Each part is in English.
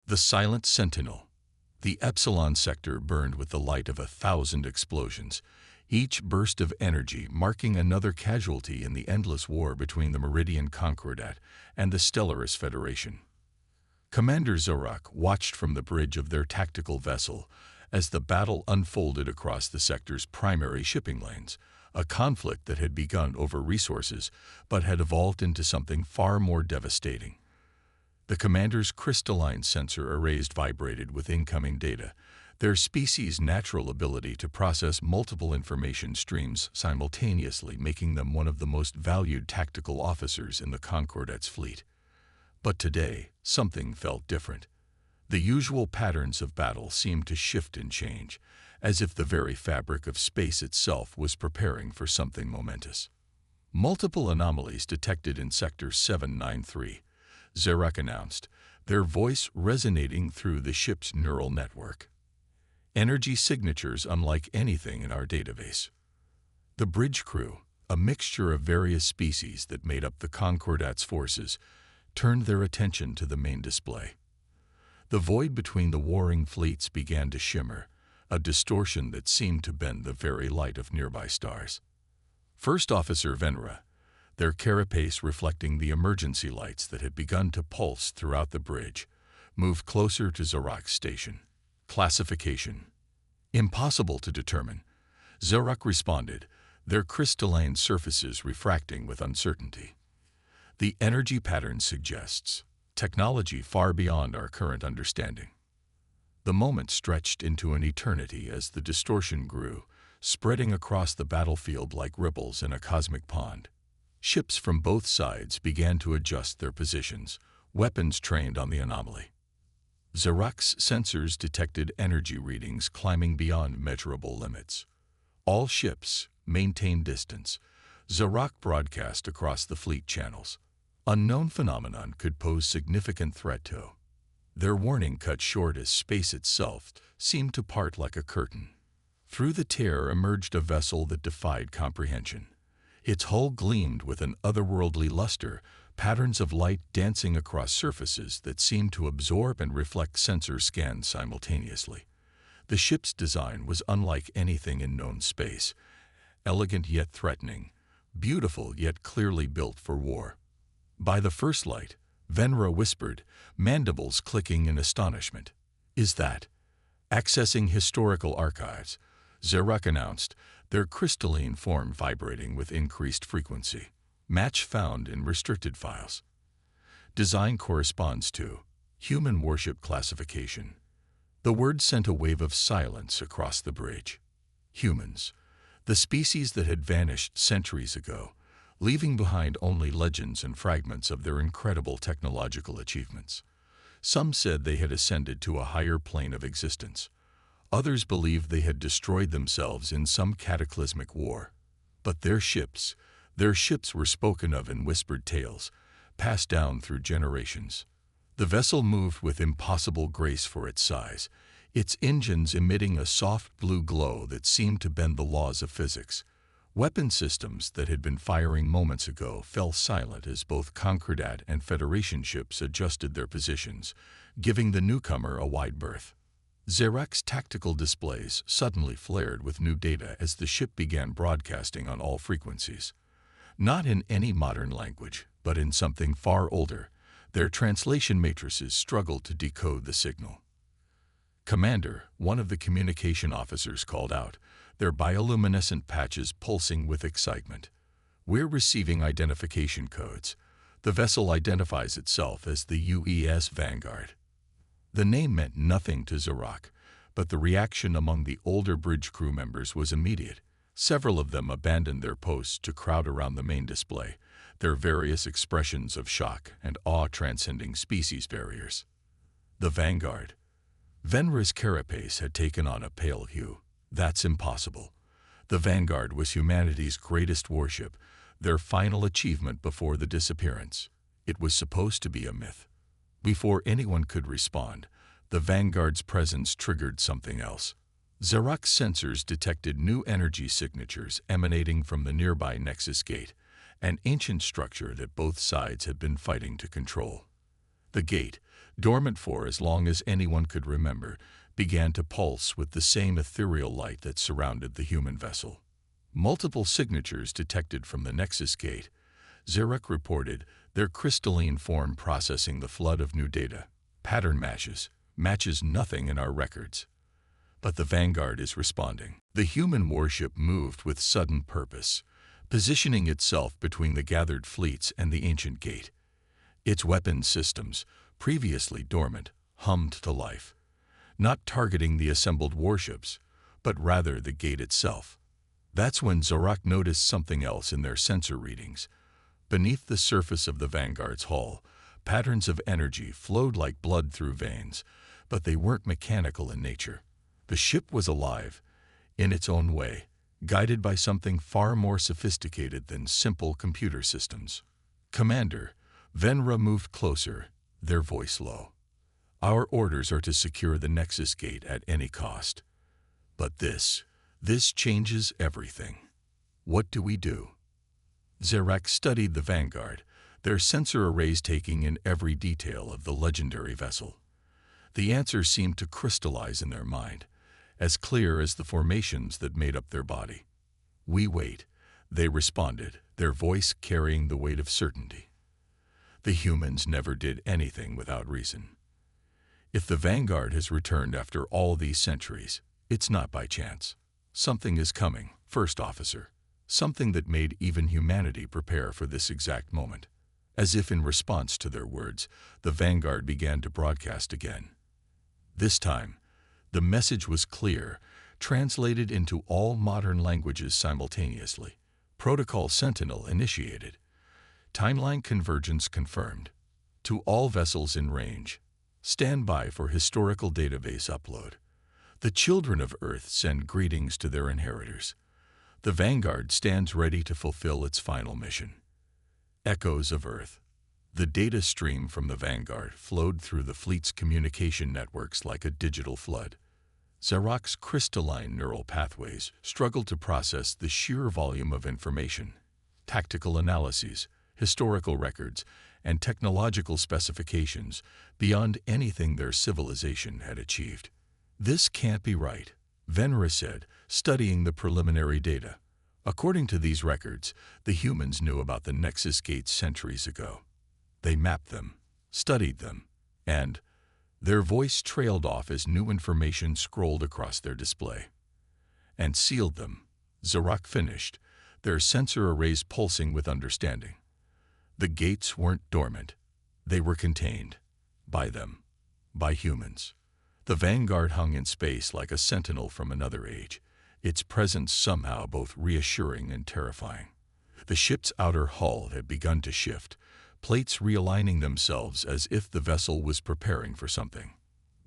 The silent sentinel. The Epsilon sector burned with the light of 1,000 explosions, each burst of energy marking another casualty in the endless war between the Meridian Concordat and the Stellaris Federation. Commander Zorak watched from the bridge of their tactical vessel as the battle unfolded across the sector's primary shipping lanes, a conflict that had begun over resources but had evolved into something far more devastating. The commander's crystalline sensor arrays vibrated with incoming data, their species' natural ability to process multiple information streams simultaneously making them one of the most valued tactical officers in the Concordat's fleet. But today, something felt different. The usual patterns of battle seemed to shift and change, as if the very fabric of space itself was preparing for something momentous. Multiple anomalies detected in Sector 793. Zorak announced, their voice resonating through the ship's neural network. Energy signatures unlike anything in our database. The bridge crew, a mixture of various species that made up the Concordat's forces, turned their attention to the main display. The void between the warring fleets began to shimmer, a distortion that seemed to bend the very light of nearby stars. First Officer Venra, their carapace reflecting the emergency lights that had begun to pulse throughout the bridge, moved closer to Zorak's station. Classification. Impossible to determine. Zorak responded, their crystalline surfaces refracting with uncertainty. The energy pattern suggests technology far beyond our current understanding. The moment stretched into an eternity as the distortion grew, spreading across the battlefield like ripples in a cosmic pond. Ships from both sides began to adjust their positions, weapons trained on the anomaly. Zorak's sensors detected energy readings climbing beyond measurable limits. All ships maintained distance. Zorak broadcast across the fleet channels. Unknown phenomenon could pose significant threat to. Their warning cut short as space itself seemed to part like a curtain. Through the tear emerged a vessel that defied comprehension. Its hull gleamed with an otherworldly luster, patterns of light dancing across surfaces that seemed to absorb and reflect sensor scans simultaneously. The ship's design was unlike anything in known space, elegant yet threatening, beautiful yet clearly built for war. By the first light, Venra whispered, mandibles clicking in astonishment. "Is that?" Accessing historical archives, Zorak announced, their crystalline form vibrating with increased frequency. Match found in restricted files. Design corresponds to human warship classification. The word sent a wave of silence across the bridge. Humans, the species that had vanished centuries ago, leaving behind only legends and fragments of their incredible technological achievements. Some said they had ascended to a higher plane of existence. Others believed they had destroyed themselves in some cataclysmic war. But their ships were spoken of in whispered tales, passed down through generations. The vessel moved with impossible grace for its size, its engines emitting a soft blue glow that seemed to bend the laws of physics. Weapon systems that had been firing moments ago fell silent as both Concordat and Federation ships adjusted their positions, giving the newcomer a wide berth. Zorak's tactical displays suddenly flared with new data as the ship began broadcasting on all frequencies. Not in any modern language, but in something far older, their translation matrices struggled to decode the signal. "Commander," one of the communication officers called out, their bioluminescent patches pulsing with excitement. "We're receiving identification codes. The vessel identifies itself as the UES Vanguard." The name meant nothing to Zorak, but the reaction among the older bridge crew members was immediate. Several of them abandoned their posts to crowd around the main display, their various expressions of shock and awe transcending species barriers. The Vanguard. Venra's carapace had taken on a pale hue. That's impossible. The Vanguard was humanity's greatest warship, their final achievement before the disappearance. It was supposed to be a myth. Before anyone could respond, the Vanguard's presence triggered something else. Zorak's sensors detected new energy signatures emanating from the nearby Nexus Gate, an ancient structure that both sides had been fighting to control. The gate, dormant for as long as anyone could remember, began to pulse with the same ethereal light that surrounded the human vessel. Multiple signatures detected from the Nexus Gate, Zarak reported, their crystalline form processing the flood of new data. Pattern matches nothing in our records. But the Vanguard is responding. The human warship moved with sudden purpose, positioning itself between the gathered fleets and the ancient gate. Its weapons systems, previously dormant, hummed to life, not targeting the assembled warships, but rather the gate itself. That's when Zarak noticed something else in their sensor readings. Beneath the surface of the Vanguard's hull, patterns of energy flowed like blood through veins, but they weren't mechanical in nature. The ship was alive, in its own way, guided by something far more sophisticated than simple computer systems. Commander, Venra moved closer, their voice low. Our orders are to secure the Nexus Gate at any cost. But this changes everything. What do we do? Zarak studied the Vanguard, their sensor arrays taking in every detail of the legendary vessel. The answer seemed to crystallize in their mind, as clear as the formations that made up their body. We wait, they responded, their voice carrying the weight of certainty. The humans never did anything without reason. If the Vanguard has returned after all these centuries, it's not by chance. Something is coming, First Officer. Something that made even humanity prepare for this exact moment. As if in response to their words, the Vanguard began to broadcast again. This time, the message was clear, translated into all modern languages simultaneously. Protocol Sentinel initiated. Timeline convergence confirmed. To all vessels in range, stand by for historical database upload. The children of Earth send greetings to their inheritors. The Vanguard stands ready to fulfill its final mission. Echoes of Earth. The data stream from the Vanguard flowed through the fleet's communication networks like a digital flood. Zarak's crystalline neural pathways struggled to process the sheer volume of information. Tactical analyses, historical records, and technological specifications beyond anything their civilization had achieved. This can't be right, Venra said, studying the preliminary data. According to these records, the humans knew about the Nexus Gates centuries ago. They mapped them, studied them, and their voice trailed off as new information scrolled across their display. And sealed them, Zarak finished, their sensor arrays pulsing with understanding. The gates weren't dormant. They were contained. By them. By humans. The Vanguard hung in space like a sentinel from another age, its presence somehow both reassuring and terrifying. The ship's outer hull had begun to shift, plates realigning themselves as if the vessel was preparing for something.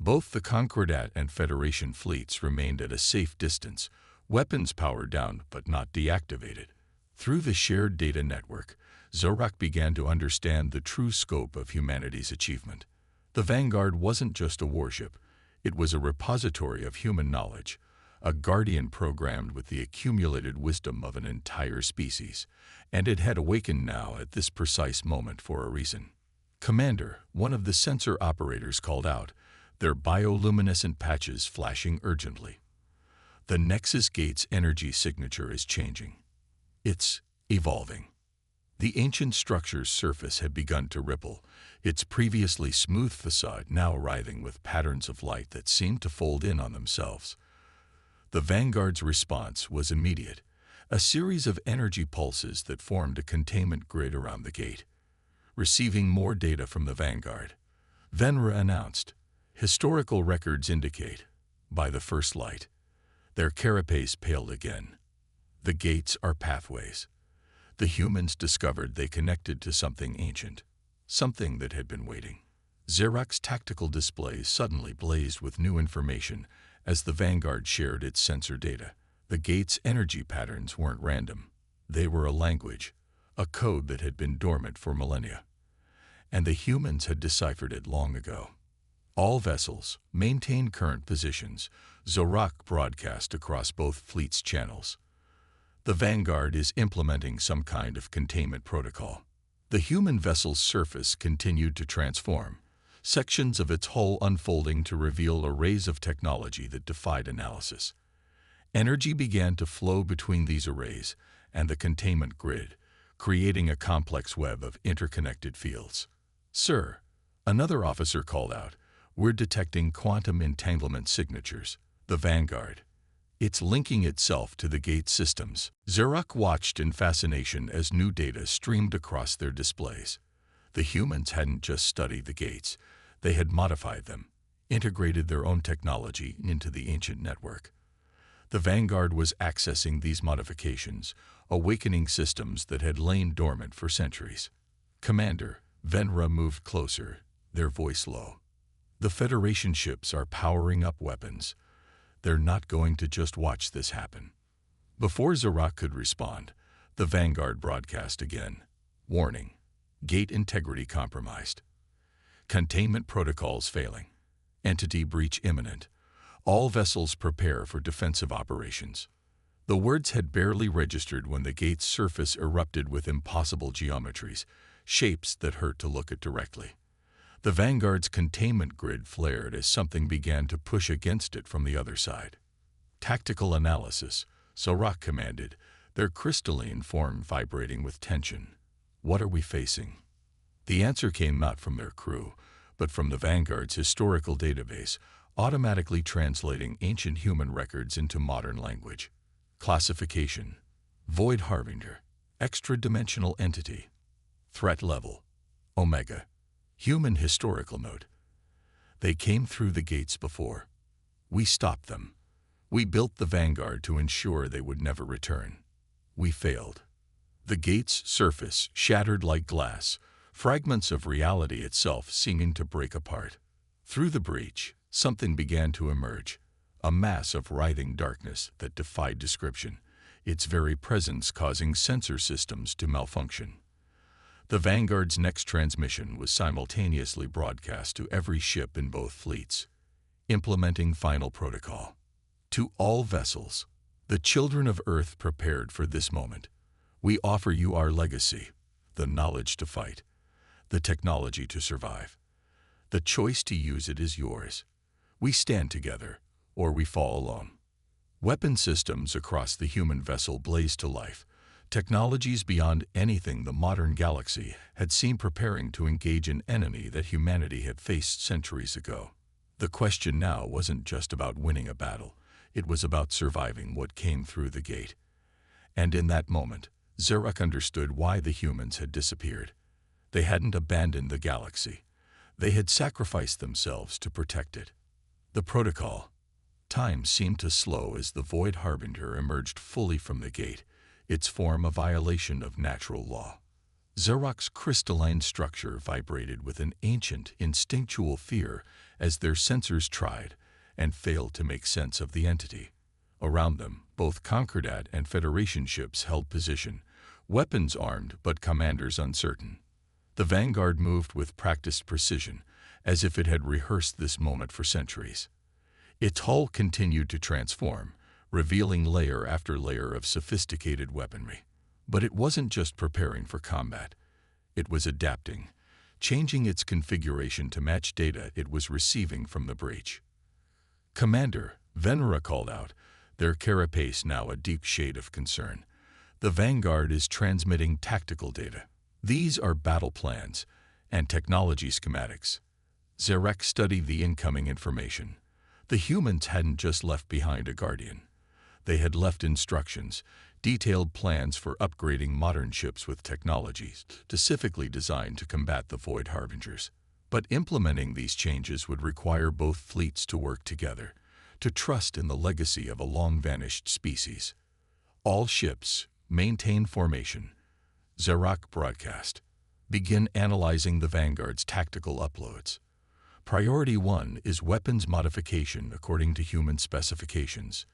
Both the Concordat and Federation fleets remained at a safe distance, weapons powered down but not deactivated. Through the shared data network, Zarak began to understand the true scope of humanity's achievement. The Vanguard wasn't just a warship, it was a repository of human knowledge, a guardian programmed with the accumulated wisdom of an entire species, and it had awakened now at this precise moment for a reason. Commander, one of the sensor operators called out, their bioluminescent patches flashing urgently. The Nexus Gate's energy signature is changing. It's evolving. The ancient structure's surface had begun to ripple, its previously smooth facade now writhing with patterns of light that seemed to fold in on themselves. The Vanguard's response was immediate, a series of energy pulses that formed a containment grid around the gate. Receiving more data from the Vanguard, Venra announced, historical records indicate, by the first light, their carapace paled again. The gates are pathways. The humans discovered they connected to something ancient, something that had been waiting. Zarak's tactical displays suddenly blazed with new information as the Vanguard shared its sensor data. The gate's energy patterns weren't random. They were a language, a code that had been dormant for millennia. And the humans had deciphered it long ago. All vessels, maintain current positions, Zarak broadcast across both fleets' channels. The Vanguard is implementing some kind of containment protocol. The human vessel's surface continued to transform, sections of its hull unfolding to reveal arrays of technology that defied analysis. Energy began to flow between these arrays and the containment grid, creating a complex web of interconnected fields. "Sir," another officer called out, "we're detecting quantum entanglement signatures. The Vanguard. It's linking itself to the gate systems." Zarak watched in fascination as new data streamed across their displays. The humans hadn't just studied the gates, they had modified them, integrated their own technology into the ancient network. The Vanguard was accessing these modifications, awakening systems that had lain dormant for centuries. "Commander," Venra moved closer, their voice low. "The Federation ships are powering up weapons. They're not going to just watch this happen." Before Zarak could respond, the Vanguard broadcast again. "Warning. Gate integrity compromised. Containment protocols failing. Entity breach imminent. All vessels prepare for defensive operations." The words had barely registered when the gate's surface erupted with impossible geometries, shapes that hurt to look at directly. The Vanguard's containment grid flared as something began to push against it from the other side. "Tactical analysis," Zarak commanded, their crystalline form vibrating with tension. "What are we facing?" The answer came not from their crew, but from the Vanguard's historical database, automatically translating ancient human records into modern language. Classification: Void Harbinger, extra-dimensional entity. Threat level: Omega. Human historical note: "They came through the gates before. We stopped them. We built the Vanguard to ensure they would never return. We failed." The gate's surface shattered like glass, fragments of reality itself seeming to break apart. Through the breach, something began to emerge, a mass of writhing darkness that defied description, its very presence causing sensor systems to malfunction. The Vanguard's next transmission was simultaneously broadcast to every ship in both fleets, implementing final protocol. "To all vessels, the children of Earth prepared for this moment. We offer you our legacy, the knowledge to fight, the technology to survive. The choice to use it is yours. We stand together, or we fall alone." Weapon systems across the human vessel blazed to life, technologies beyond anything the modern galaxy had seen preparing to engage an enemy that humanity had faced centuries ago. The question now wasn't just about winning a battle, it was about surviving what came through the gate. And in that moment, Zarak understood why the humans had disappeared. They hadn't abandoned the galaxy. They had sacrificed themselves to protect it. The protocol. Time seemed to slow as the Void Harbinger emerged fully from the gate, its form a violation of natural law. Zarak's crystalline structure vibrated with an ancient, instinctual fear as their sensors tried and failed to make sense of the entity. Around them, both Concordat and Federation ships held position, weapons armed but commanders uncertain. The Vanguard moved with practiced precision, as if it had rehearsed this moment for centuries. Its hull continued to transform, revealing layer after layer of sophisticated weaponry. But it wasn't just preparing for combat. It was adapting, changing its configuration to match data it was receiving from the breach. "Commander," Venera called out, their carapace now a deep shade of concern. "The Vanguard is transmitting tactical data. These are battle plans and technology schematics." Zarak studied the incoming information. The humans hadn't just left behind a guardian. They had left instructions, detailed plans for upgrading modern ships with technologies specifically designed to combat the Void Harbingers. But implementing these changes would require both fleets to work together, to trust in the legacy of a long-vanished species. "All ships, maintain formation." Zarak broadcast. "Begin analyzing the Vanguard's tactical uploads. Priority 1 is weapons modification according to human specifications."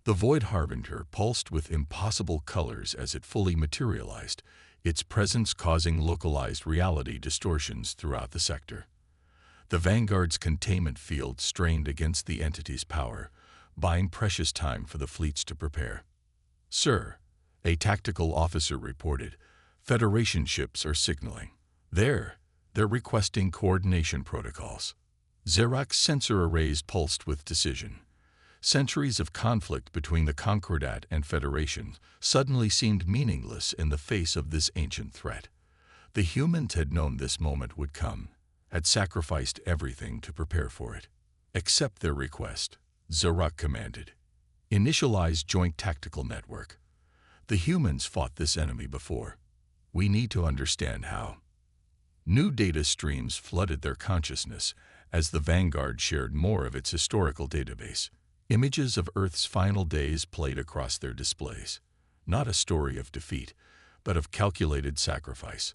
The Void Harbinger pulsed with impossible colors as it fully materialized, its presence causing localized reality distortions throughout the sector. The Vanguard's containment field strained against the entity's power, buying precious time for the fleets to prepare. "Sir," a tactical officer reported, "Federation ships are signaling." "There," They're requesting coordination protocols. Xerak's sensor arrays pulsed with decision. Centuries of conflict between the Concordat and Federation suddenly seemed meaningless in the face of this ancient threat. The humans had known this moment would come, had sacrificed everything to prepare for it. Accept their request, Xerak commanded. Initialize Joint Tactical Network. The humans fought this enemy before. We need to understand how. New data streams flooded their consciousness as the Vanguard shared more of its historical database. Images of Earth's final days played across their displays. Not a story of defeat, but of calculated sacrifice.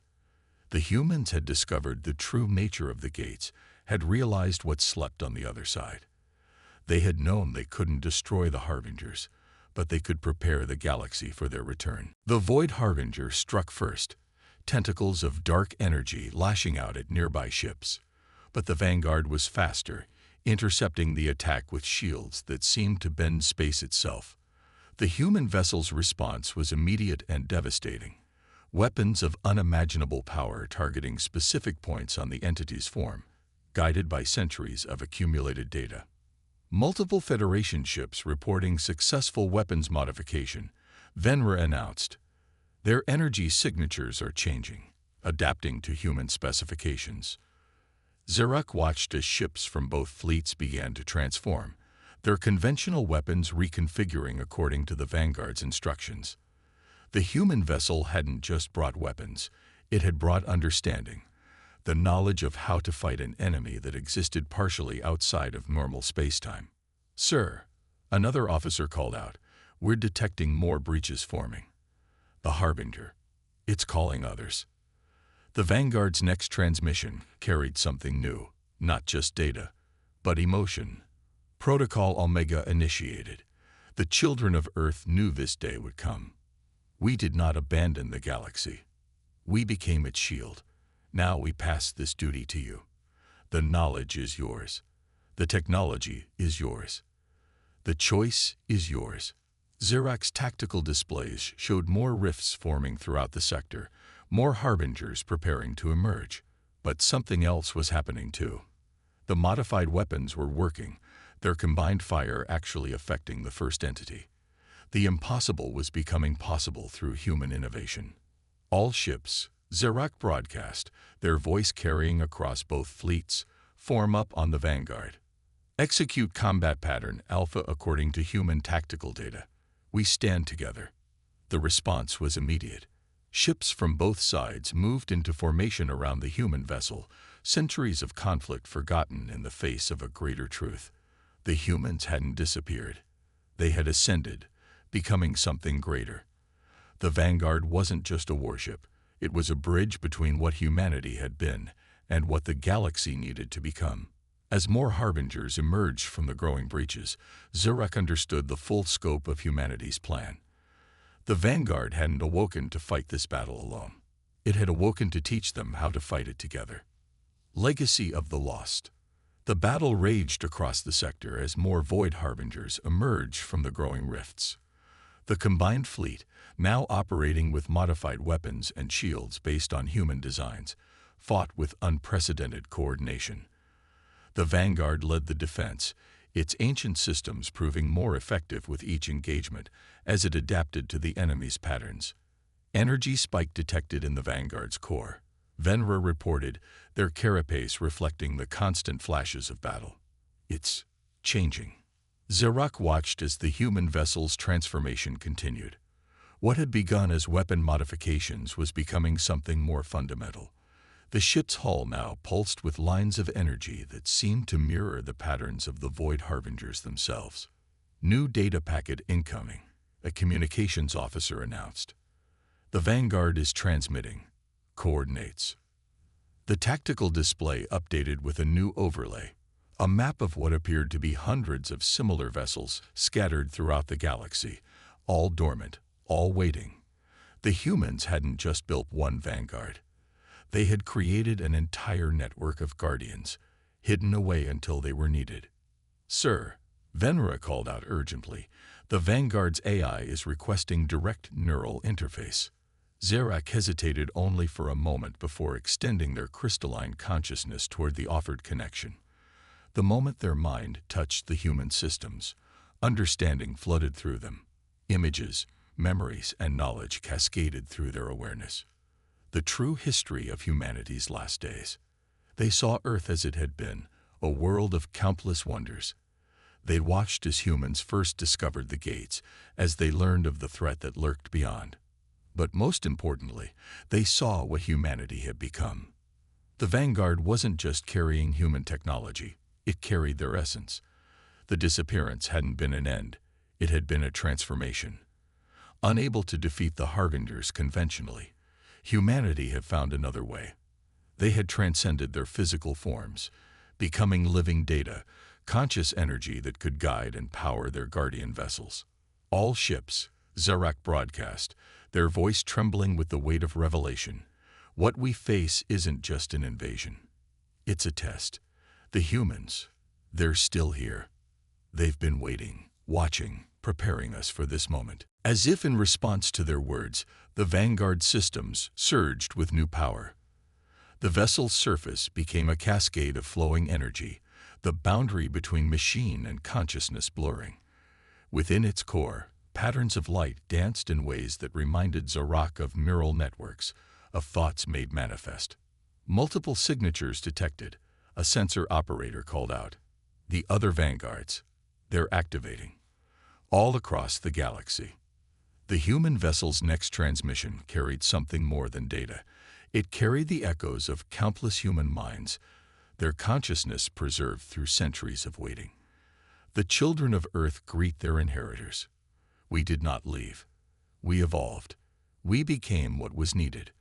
The humans had discovered the true nature of the gates, had realized what slept on the other side. They had known they couldn't destroy the Harbingers, but they could prepare the galaxy for their return. The Void Harbinger struck first, tentacles of dark energy lashing out at nearby ships. But the Vanguard was faster, intercepting the attack with shields that seemed to bend space itself. The human vessel's response was immediate and devastating. Weapons of unimaginable power targeting specific points on the entity's form, guided by centuries of accumulated data. Multiple Federation ships reporting successful weapons modification, Venra announced. Their energy signatures are changing, adapting to human specifications. Xerak watched as ships from both fleets began to transform, their conventional weapons reconfiguring according to the Vanguard's instructions. The human vessel hadn't just brought weapons, it had brought understanding, the knowledge of how to fight an enemy that existed partially outside of normal spacetime. Sir, another officer called out, we're detecting more breaches forming. The Harbinger. It's calling others. The Vanguard's next transmission carried something new, not just data, but emotion. Protocol Omega initiated. The children of Earth knew this day would come. We did not abandon the galaxy. We became its shield. Now we pass this duty to you. The knowledge is yours. The technology is yours. The choice is yours. Xerak's tactical displays showed more rifts forming throughout the sector, more harbingers preparing to emerge. But something else was happening too. The modified weapons were working, their combined fire actually affecting the first entity. The impossible was becoming possible through human innovation. All ships, Xerak broadcast, their voice carrying across both fleets, form up on the Vanguard. Execute combat pattern Alpha according to human tactical data. We stand together. The response was immediate. Ships from both sides moved into formation around the human vessel, centuries of conflict forgotten in the face of a greater truth. The humans hadn't disappeared. They had ascended, becoming something greater. The Vanguard wasn't just a warship. It was a bridge between what humanity had been and what the galaxy needed to become. As more harbingers emerged from the growing breaches, Xerak understood the full scope of humanity's plan. The Vanguard hadn't awoken to fight this battle alone. It had awoken to teach them how to fight it together. Legacy of the Lost. The battle raged across the sector as more Void Harbingers emerged from the growing rifts. The combined fleet, now operating with modified weapons and shields based on human designs, fought with unprecedented coordination. The Vanguard led the defense, its ancient systems proving more effective with each engagement as it adapted to the enemy's patterns. Energy spike detected in the Vanguard's core. Venra reported, their carapace reflecting the constant flashes of battle. It's changing. Xerak watched as the human vessel's transformation continued. What had begun as weapon modifications was becoming something more fundamental. The ship's hull now pulsed with lines of energy that seemed to mirror the patterns of the Void Harbingers themselves. New data packet incoming, a communications officer announced. The Vanguard is transmitting. Coordinates. The tactical display updated with a new overlay, a map of what appeared to be hundreds of similar vessels scattered throughout the galaxy, all dormant, all waiting. The humans hadn't just built one Vanguard. They had created an entire network of guardians, hidden away until they were needed. Sir, Venra called out urgently, the Vanguard's AI is requesting direct neural interface. Zarak hesitated only for a moment before extending their crystalline consciousness toward the offered connection. The moment their mind touched the human systems, understanding flooded through them. Images, memories, and knowledge cascaded through their awareness. The true history of humanity's last days. They saw Earth as it had been, a world of countless wonders. They watched as humans first discovered the gates, as they learned of the threat that lurked beyond. But most importantly, they saw what humanity had become. The Vanguard wasn't just carrying human technology, it carried their essence. The disappearance hadn't been an end, it had been a transformation. Unable to defeat the Harbingers conventionally, humanity had found another way. They had transcended their physical forms, becoming living data, conscious energy that could guide and power their guardian vessels. All ships, Zarak broadcast, their voice trembling with the weight of revelation. What we face isn't just an invasion. It's a test. The humans, they're still here. They've been waiting, watching, preparing us for this moment. As if in response to their words, the Vanguard systems surged with new power. The vessel's surface became a cascade of flowing energy, the boundary between machine and consciousness blurring. Within its core, patterns of light danced in ways that reminded Zarak of neural networks, of thoughts made manifest. Multiple signatures detected, a sensor operator called out. The other Vanguards, they're activating. All across the galaxy. The human vessel's next transmission carried something more than data. It carried the echoes of countless human minds, their consciousness preserved through centuries of waiting. The children of Earth greet their inheritors. We did not leave. We evolved. We became what was needed.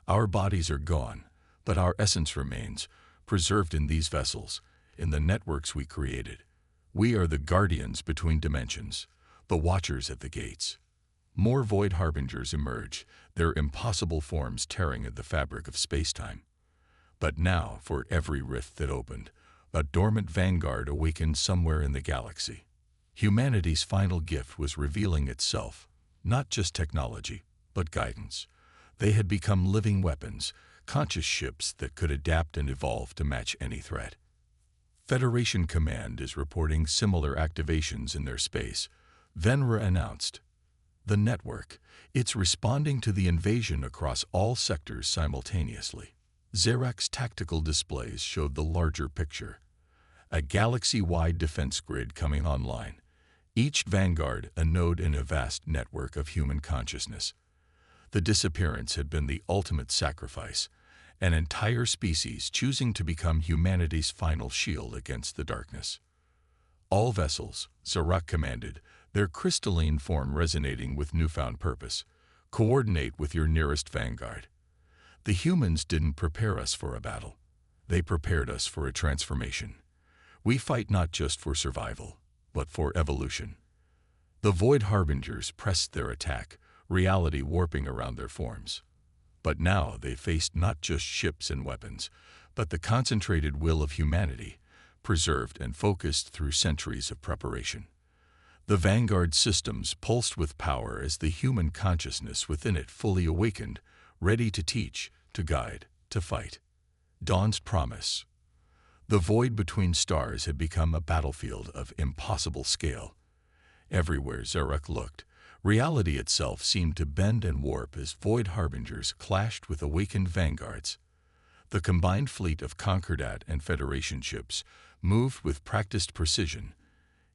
Our bodies are gone, but our essence remains, preserved in these vessels, in the networks we created. We are the guardians between dimensions, the watchers at the gates. More void harbingers emerge, their impossible forms tearing at the fabric of space-time. But now, for every rift that opened, a dormant vanguard awakened somewhere in the galaxy. Humanity's final gift was revealing itself, not just technology, but guidance. They had become living weapons, conscious ships that could adapt and evolve to match any threat. Federation Command is reporting similar activations in their space. Venra announced. The network, it's responding to the invasion across all sectors simultaneously. Zarak's tactical displays showed the larger picture. A galaxy-wide defense grid coming online. Each Vanguard a node in a vast network of human consciousness. The disappearance had been the ultimate sacrifice, an entire species choosing to become humanity's final shield against the darkness. All vessels, Zarak commanded, their crystalline form resonating with newfound purpose. Coordinate with your nearest Vanguard. The humans didn't prepare us for a battle. They prepared us for a transformation. We fight not just for survival, but for evolution. The Void Harbingers pressed their attack, reality warping around their forms. But now they faced not just ships and weapons, but the concentrated will of humanity, preserved and focused through centuries of preparation. The Vanguard systems pulsed with power as the human consciousness within it fully awakened, ready to teach, to guide, to fight. Dawn's promise. The void between stars had become a battlefield of impossible scale. Everywhere Zarak looked, reality itself seemed to bend and warp as void harbingers clashed with awakened vanguards. The combined fleet of Concordat and Federation ships moved with practiced precision,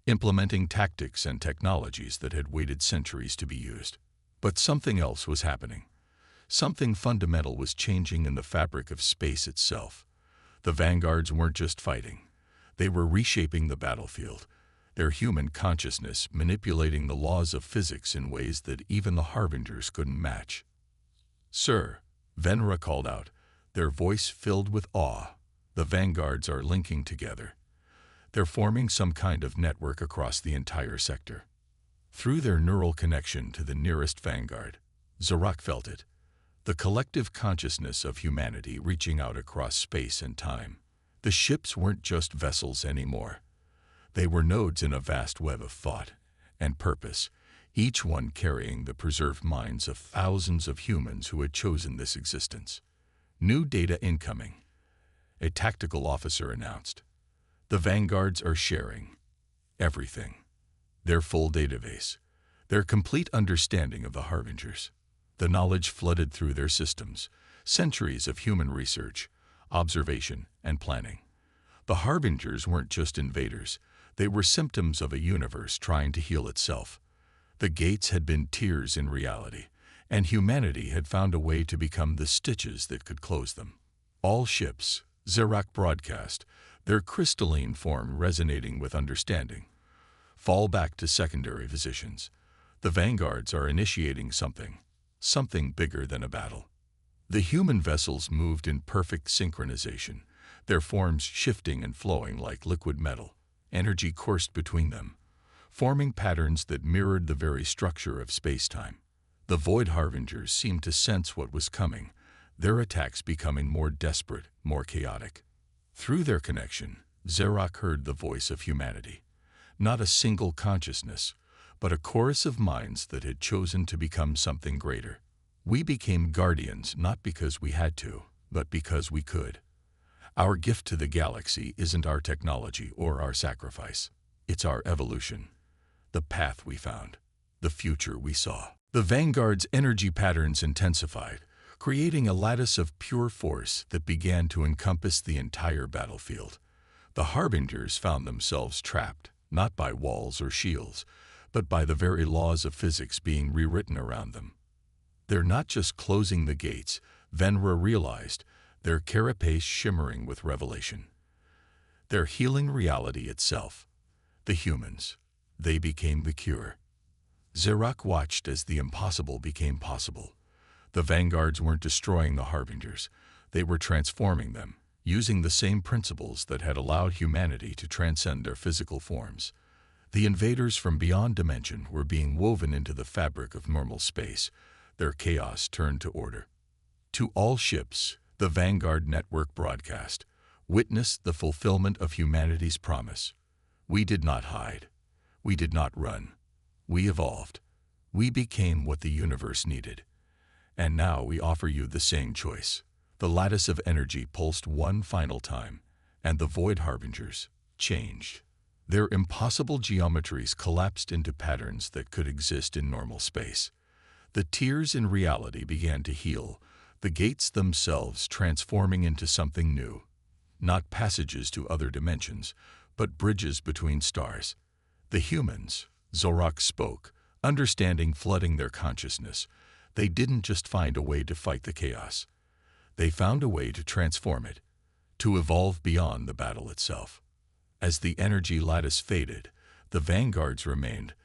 implementing tactics and technologies that had waited centuries to be used. But something else was happening. Something fundamental was changing in the fabric of space itself. The vanguards weren't just fighting. They were reshaping the battlefield, their human consciousness manipulating the laws of physics in ways that even the harbingers couldn't match. "Sir," Venra called out, their voice filled with awe. "The vanguards are linking together. They're forming some kind of network across the entire sector." Through their neural connection to the nearest vanguard, Zarak felt it. The collective consciousness of humanity reaching out across space and time. The ships weren't just vessels anymore. They were nodes in a vast web of thought and purpose, each one carrying the preserved minds of thousands of humans who had chosen this existence. New data incoming, a tactical officer announced. The vanguards are sharing everything. Their full database, their complete understanding of the Harbingers. The knowledge flooded through their systems, centuries of human research, observation, and planning. The Harbingers weren't just invaders, they were symptoms of a universe trying to heal itself. The gates had been tears in reality, and humanity had found a way to become the stitches that could close them. All ships, Xerox broadcast, their crystalline form resonating with understanding. Fall back to secondary positions. The vanguards are initiating something bigger than a battle. The human vessels moved in perfect synchronization, their forms shifting and flowing like liquid metal. Energy coursed between them, forming patterns that mirrored the very structure of space-time. The Void Harbingers seemed to sense what was coming, their attacks becoming more desperate, more chaotic. Through their connection, Xerox heard the voice of humanity. Not a single consciousness, but a chorus of minds that had chosen to become something greater. We became guardians not because we had to, but because we could. Our gift to the galaxy isn't our technology or our sacrifice. It's our evolution. The path we found. The future we saw. The Vanguard's energy patterns intensified, creating a lattice of pure force that began to encompass the entire battlefield. The Harbingers found themselves trapped, not by walls or shields, but by the very laws of physics being rewritten around them. They're not just closing the gates, Venra realized, their carapace shimmering with revelation. They're healing reality itself. The humans, they became the cure. Xerox watched as the impossible became possible. The vanguards weren't destroying the Harbingers, they were transforming them, using the same principles that had allowed humanity to transcend their physical forms. The invaders from beyond dimension were being woven into the fabric of normal space, their chaos turned to order. To all ships, the Vanguard network broadcast, witnessed the fulfillment of humanity's promise. We did not hide. We did not run. We evolved. We became what the universe needed. And now we offer you the same choice. The lattice of energy pulsed one final time, and the Void Harbingers changed. Their impossible geometries collapsed into patterns that could exist in normal space. The tears in reality began to heal, the gates themselves transforming into something new. Not passages to other dimensions, but bridges between stars. The humans, Xerox spoke, understanding flooding their consciousness. They didn't just find a way to fight the chaos. They found a way to transform it, to evolve beyond the battle itself. As the energy lattice faded, the vanguards remained,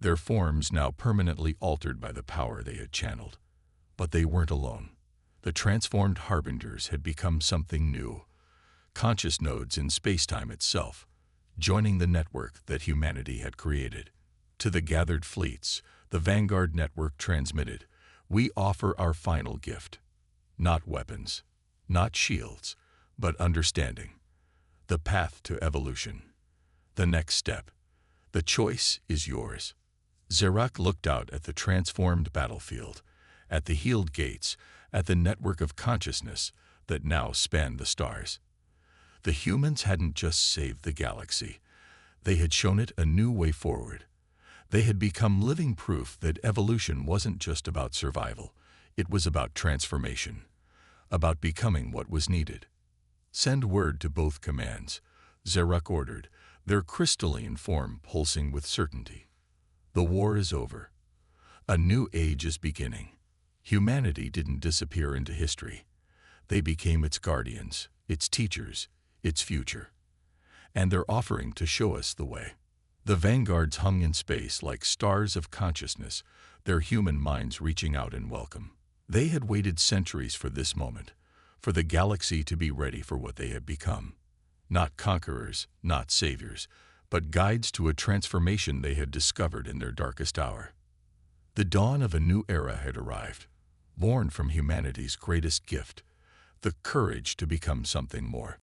their forms now permanently altered by the power they had channeled. But they weren't alone. The transformed Harbingers had become something new, conscious nodes in space-time itself, joining the network that humanity had created. To the gathered fleets, the Vanguard network transmitted, "We offer our final gift. Not weapons, not shields, but understanding. The path to evolution. The next step. The choice is yours." Xerox looked out at the transformed battlefield, at the healed gates, at the network of consciousness that now spanned the stars. The humans hadn't just saved the galaxy. They had shown it a new way forward. They had become living proof that evolution wasn't just about survival. It was about transformation, about becoming what was needed. "Send word to both commands," Xerox ordered, their crystalline form pulsing with certainty. "The war is over. A new age is beginning." Humanity didn't disappear into history. They became its guardians, its teachers, its future. And they're offering to show us the way. The vanguards hung in space like stars of consciousness, their human minds reaching out in welcome. They had waited centuries for this moment, for the galaxy to be ready for what they had become. Not conquerors, not saviors, but guides to a transformation they had discovered in their darkest hour. The dawn of a new era had arrived, born from humanity's greatest gift, the courage to become something more.